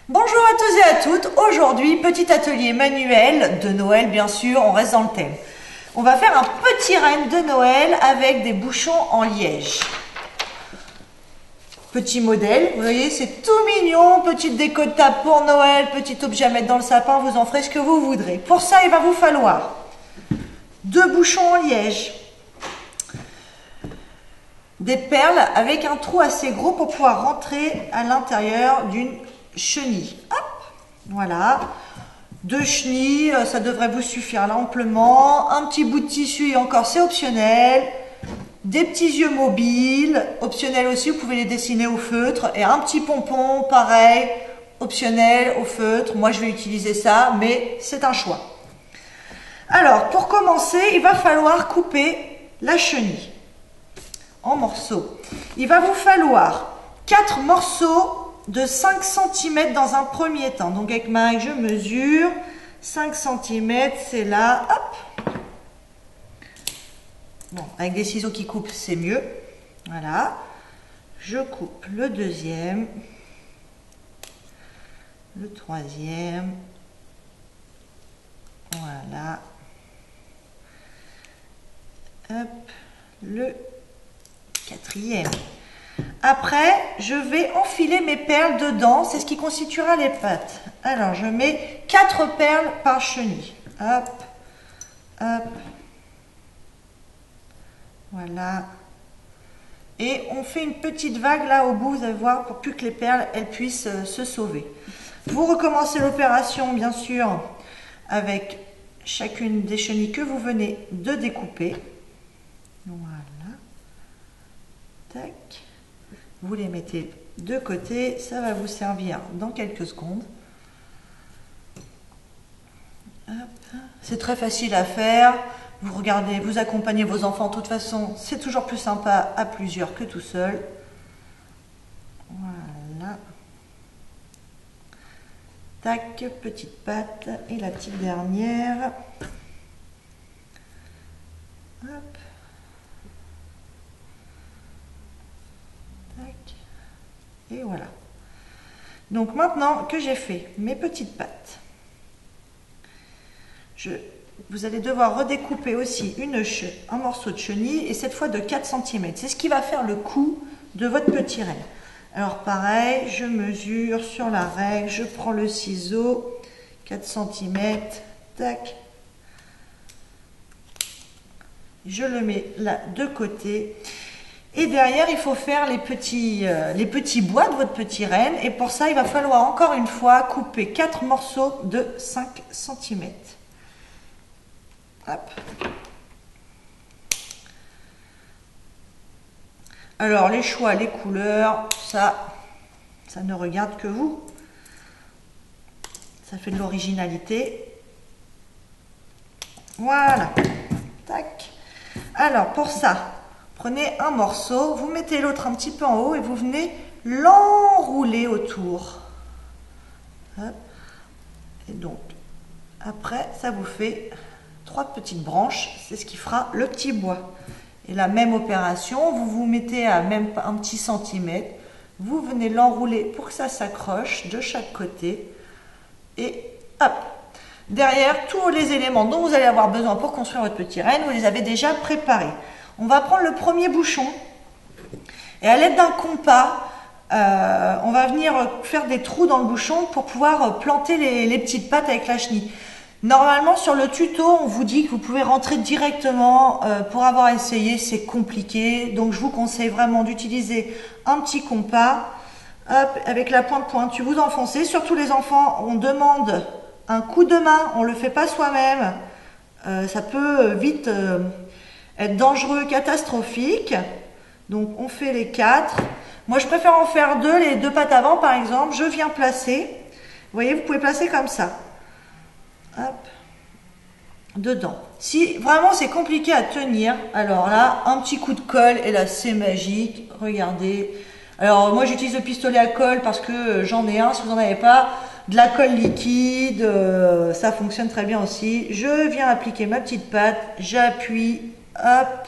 Bonjour à tous et à toutes. Aujourd'hui, petit atelier manuel de Noël, bien sûr, on reste dans le thème. On va faire un petit renne de Noël avec des bouchons en liège. Petit modèle, vous voyez, c'est tout mignon, petite déco de table pour Noël, petit objet à mettre dans le sapin, vous en ferez ce que vous voudrez. Pour ça, il va vous falloir 2 bouchons en liège, des perles avec un trou assez gros pour pouvoir rentrer à l'intérieur d'une chenille. Hop, voilà. 2 chenilles, ça devrait vous suffire là amplement. Un petit bout de tissu et encore c'est optionnel. Des petits yeux mobiles, optionnel aussi, vous pouvez les dessiner au feutre. Et un petit pompon, pareil, optionnel au feutre. Moi je vais utiliser ça, mais c'est un choix. Alors pour commencer, il va falloir couper la chenille en morceaux. Il va vous falloir 4 morceaux de 5 cm dans un premier temps. Donc avec ma règle, je mesure 5 cm, c'est là, hop. Bon, avec des ciseaux qui coupent, c'est mieux. Voilà. Je coupe le deuxième, le troisième, voilà. Hop, le quatrième. Après, je vais enfiler mes perles dedans, c'est ce qui constituera les pattes. Alors, je mets 4 perles par chenille. Hop, hop, voilà. Et on fait une petite vague là au bout, vous allez voir, pour plus que les perles, elles puissent se sauver. Vous recommencez l'opération, bien sûr, avec chacune des chenilles que vous venez de découper. Voilà. Tac. Vous les mettez de côté, ça va vous servir dans quelques secondes. C'est très facile à faire. Vous regardez, vous accompagnez vos enfants. De toute façon, c'est toujours plus sympa à plusieurs que tout seul. Voilà. Tac, petite patte. Et la petite dernière. Hop. Et voilà. Donc maintenant que j'ai fait mes petites pattes, vous allez devoir redécouper aussi un morceau de chenille, et cette fois de 4 cm. C'est ce qui va faire le cou de votre petit renne. Alors pareil, je mesure sur la règle, je prends le ciseau, 4 cm, tac. Je le mets là de côté. Et derrière, il faut faire les petits bois de votre petit renne. Et pour ça, il va falloir encore une fois couper 4 morceaux de 5 cm. Hop. Alors, les choix, les couleurs, ça ne regarde que vous. Ça fait de l'originalité. Voilà. Tac. Alors, pour ça, prenez un morceau, vous mettez l'autre un petit peu en haut et vous venez l'enrouler autour. Hop. Et donc, après, ça vous fait 3 petites branches. C'est ce qui fera le petit bois. Et la même opération, vous vous mettez à même un petit centimètre. Vous venez l'enrouler pour que ça s'accroche de chaque côté. Et hop. Derrière, tous les éléments dont vous allez avoir besoin pour construire votre petit renne, vous les avez déjà préparés. On va prendre le premier bouchon et à l'aide d'un compas, on va venir faire des trous dans le bouchon pour pouvoir planter les petites pattes avec la chenille. Normalement, sur le tuto, on vous dit que vous pouvez rentrer directement. Pour avoir essayé, c'est compliqué. Donc, je vous conseille vraiment d'utiliser un petit compas. Hop, avec la pointe pointue, vous enfoncez. Surtout les enfants, on demande un coup de main. On ne le fait pas soi-même. Ça peut vite être dangereux, catastrophique. Donc on fait les 4. Moi je préfère en faire 2, les 2 pattes avant par exemple. Je viens placer. Vous voyez, vous pouvez placer comme ça. Hop. Dedans. Si vraiment c'est compliqué à tenir, alors là, un petit coup de colle et là c'est magique. Regardez. Alors moi j'utilise le pistolet à colle parce que j'en ai un. Si vous n'en avez pas, de la colle liquide, ça fonctionne très bien aussi. Je viens appliquer ma petite pâte, j'appuie. Hop,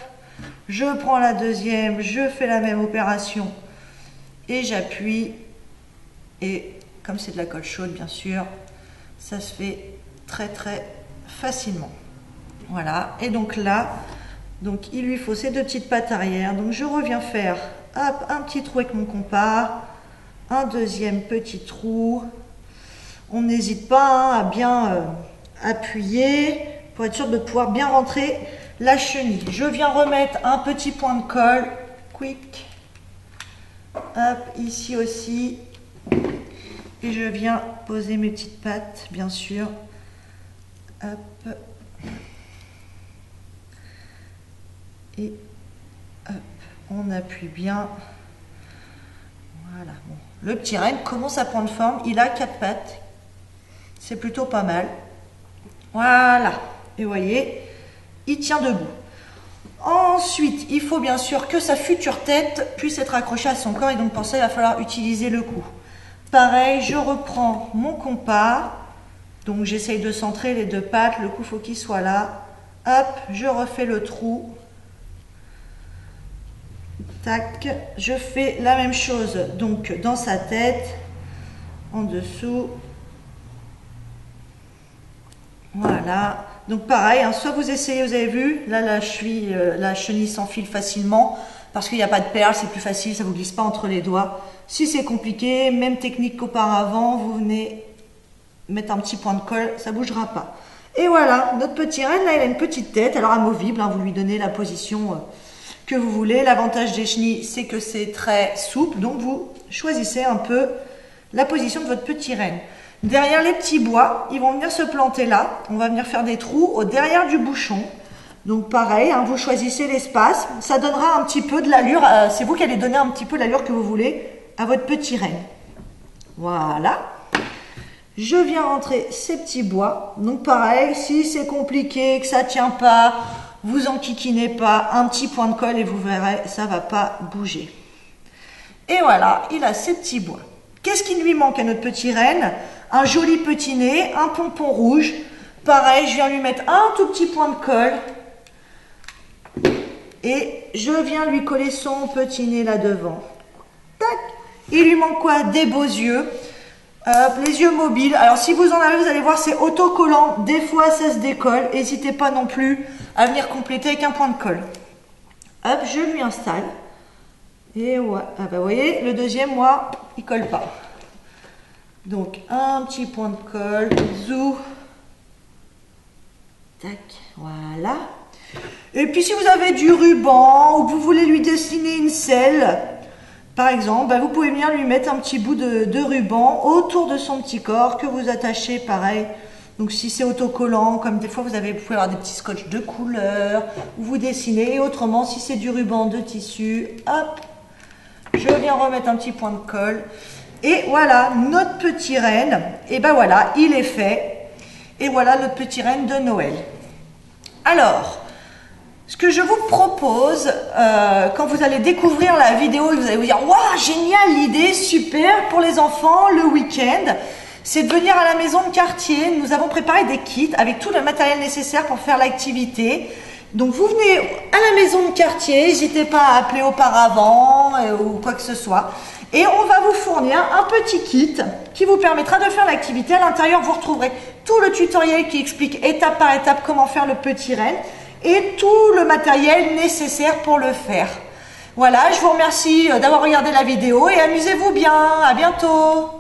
je prends la deuxième, je fais la même opération et j'appuie et comme c'est de la colle chaude bien sûr, ça se fait très très facilement. Voilà, et donc là, donc il lui faut ces deux petites pattes arrière. Donc je reviens faire hop, un petit trou avec mon compas, un deuxième petit trou. On n'hésite pas à bien appuyer pour être sûr de pouvoir bien rentrer la chenille. Je viens remettre un petit point de colle, quick, hop, ici aussi. Et je viens poser mes petites pattes, bien sûr. Hop. Et hop, on appuie bien. Voilà. Bon. Le petit renne commence à prendre forme. Il a 4 pattes. C'est plutôt pas mal. Voilà. Et vous voyez, il tient debout. Ensuite, il faut bien sûr que sa future tête puisse être accrochée à son corps. Et donc pour ça, il va falloir utiliser le cou. Pareil, je reprends mon compas. Donc j'essaye de centrer les deux pattes. Le cou, faut qu'il soit là. Hop, je refais le trou. Tac, je fais la même chose donc dans sa tête, en dessous. Voilà, donc pareil, hein, soit vous essayez, vous avez vu, là la chenille s'enfile facilement parce qu'il n'y a pas de perles, c'est plus facile, ça ne vous glisse pas entre les doigts. Si c'est compliqué, même technique qu'auparavant, vous venez mettre un petit point de colle, ça ne bougera pas. Et voilà, notre petit renne, là il a une petite tête, alors amovible, hein, vous lui donnez la position que vous voulez. L'avantage des chenilles, c'est que c'est très souple, donc vous choisissez un peu la position de votre petit renne. Derrière les petits bois, ils vont venir se planter là. On va venir faire des trous au derrière du bouchon. Donc pareil, hein, vous choisissez l'espace. Ça donnera un petit peu de l'allure. C'est vous qui allez donner un petit peu l'allure que vous voulez à votre petit renne. Voilà. Je viens rentrer ces petits bois. Donc pareil, si c'est compliqué, que ça ne tient pas, vous enquiquinez pas, un petit point de colle et vous verrez, ça ne va pas bouger. Et voilà, il a ses petits bois. Qu'est-ce qui lui manque à notre petit renne? Un joli petit nez, un pompon rouge. Pareil, je viens lui mettre un tout petit point de colle. Et je viens lui coller son petit nez là devant. Tac. Il lui manque quoi? Des beaux yeux. Les yeux mobiles. Alors si vous en avez, vous allez voir, c'est autocollant. Des fois, ça se décolle. N'hésitez pas non plus à venir compléter avec un point de colle. Hop, je lui installe. Et ouais, ah bah, vous voyez, le deuxième, moi, il colle pas. Donc, un petit point de colle. Zou. Tac, voilà. Et puis, si vous avez du ruban ou que vous voulez lui dessiner une selle, par exemple, bah, vous pouvez venir lui mettre un petit bout de ruban autour de son petit corps que vous attachez, pareil. Donc si c'est autocollant, comme des fois vous pouvez avoir des petits scotch de couleur, ou vous dessinez. Et autrement, si c'est du ruban de tissu, hop, je viens remettre un petit point de colle. Et voilà, notre petit renne, et ben voilà, il est fait. Et voilà notre petit renne de Noël. Alors, ce que je vous propose, quand vous allez découvrir la vidéo, vous allez vous dire « Waouh, génial, l'idée, super pour les enfants, le week-end », c'est de venir à la maison de quartier. Nous avons préparé des kits avec tout le matériel nécessaire pour faire l'activité. Donc vous venez à la maison de quartier, n'hésitez pas à appeler auparavant ou quoi que ce soit. Et on va vous fournir un petit kit qui vous permettra de faire l'activité. À l'intérieur, vous retrouverez tout le tutoriel qui explique étape par étape comment faire le petit renne et tout le matériel nécessaire pour le faire. Voilà, je vous remercie d'avoir regardé la vidéo et amusez-vous bien. À bientôt.